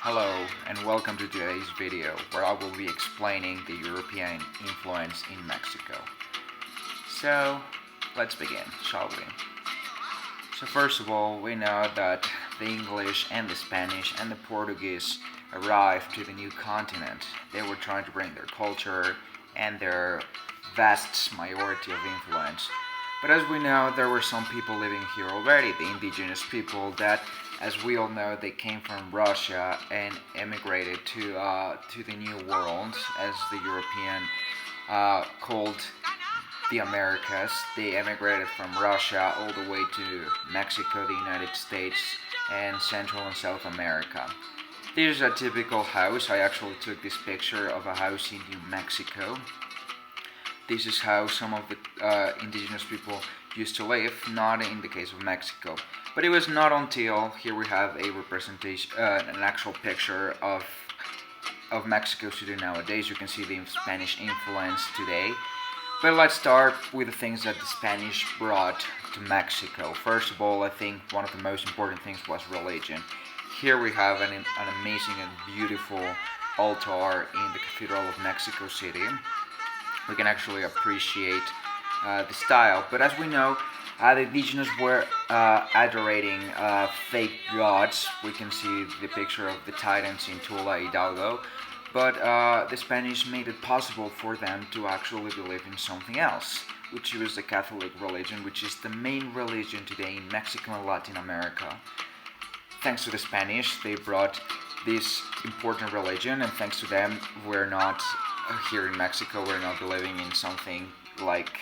Hello and welcome to today's video where I will be explaining the European influence in Mexico. So let's begin, shall we? So first of all, we know that the English and the Spanish and the Portuguese arrived to the new continent. They were trying to bring their culture and their vast majority of influence. But as we know, there were some people living here already, the indigenous people that, as we all know, they came from Russia and emigrated to the New World, as the European called the Americas. They emigrated from Russia all the way to Mexico, the United States, and Central and South America. This is a typical house. I actually took this picture of a house in New Mexico. This is how some of the indigenous people used to live, not in the case of Mexico. But it was not until here we have a representation, an actual picture of Mexico City nowadays. You can see the Spanish influence today. But let's start with the things that the Spanish brought to Mexico. First of all, I think one of the most important things was religion. Here we have an amazing and beautiful altar in the Cathedral of Mexico City. We can actually appreciate the style. But as we know, the indigenous were adorating fake gods. We can see the picture of the Titans in Tula Hidalgo. But the Spanish made it possible for them to actually believe in something else, which was the Catholic religion, which is the main religion today in Mexico and Latin America. Thanks to the Spanish, they brought this important religion, and thanks to them, we're not here in Mexico, we're not believing in something like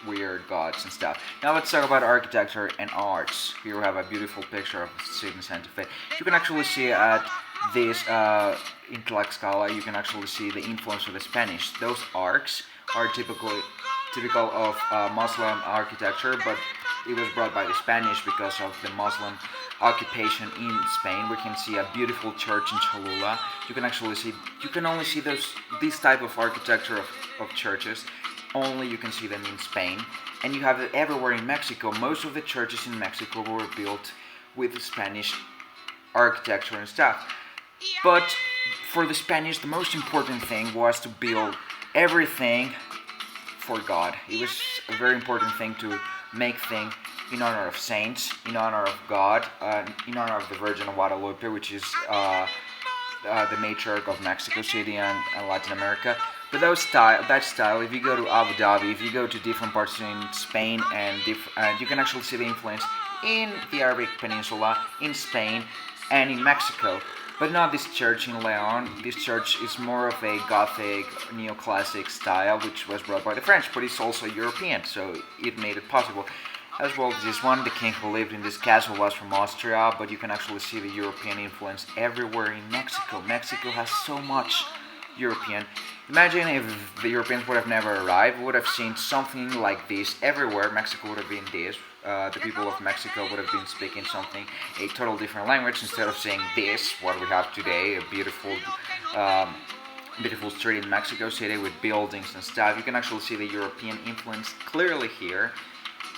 weird gods and stuff. Now let's talk about architecture and arts. Here we have a beautiful picture of the city in Santa Fe. You can actually see at this in Tlaxcala, you can actually see the influence of the Spanish. Those arcs are typical of Muslim architecture, but it was brought by the Spanish because of the Muslim occupation in Spain. We can see a beautiful church in Cholula. You can only see this type of architecture of churches. Only you can see them in Spain, and you have it everywhere in Mexico. Most of the churches in Mexico were built with Spanish architecture and stuff. But for the Spanish, the most important thing was to build everything for God. It was a very important thing to make things in honor of saints, in honor of God, in honor of the Virgin of Guadalupe, which is the matriarch of Mexico City and Latin America. But that style, if you go to Abu Dhabi, if you go to different parts in Spain, and you can actually see the influence in the Arabic Peninsula, in Spain, and in Mexico. But not this church in Leon. This church is more of a Gothic, neoclassic style, which was brought by the French, but it's also European, so it made it possible. As well as this one, the king who lived in this castle was from Austria, but you can actually see the European influence everywhere in Mexico. Mexico has so much European. Imagine if the Europeans would have never arrived, we would have seen something like this everywhere. Mexico would have been this. The people of Mexico would have been speaking a total different language, instead of saying this, what we have today, a beautiful street in Mexico City with buildings and stuff. You can actually see the European influence clearly here.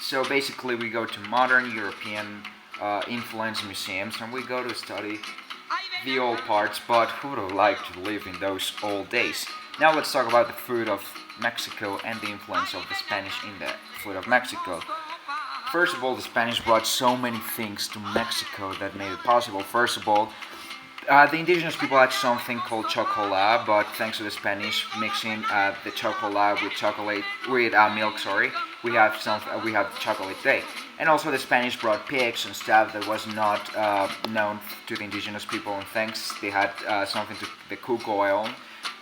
So basically we go to modern European influence museums, and we go to study the old parts, but who would have liked to live in those old days? Now let's talk about the food of Mexico and the influence of the Spanish in the food of Mexico. First of all, the Spanish brought so many things to Mexico that made it possible. First of all, the indigenous people had something called chocolate, but thanks to the Spanish mixing the chocolate with milk, we have chocolate today. And also the Spanish brought pigs and stuff that was not known to the indigenous people, and thanks they had something to the cook oil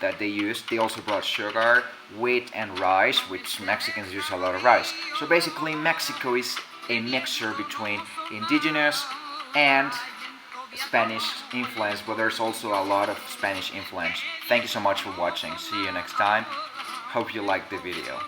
that they used. They also brought sugar, wheat, and rice, which Mexicans use a lot of rice. So basically Mexico is a mixture between indigenous and Spanish influence, but there's also a lot of Spanish influence. Thank you so much for watching. See you next time. Hope you liked the video.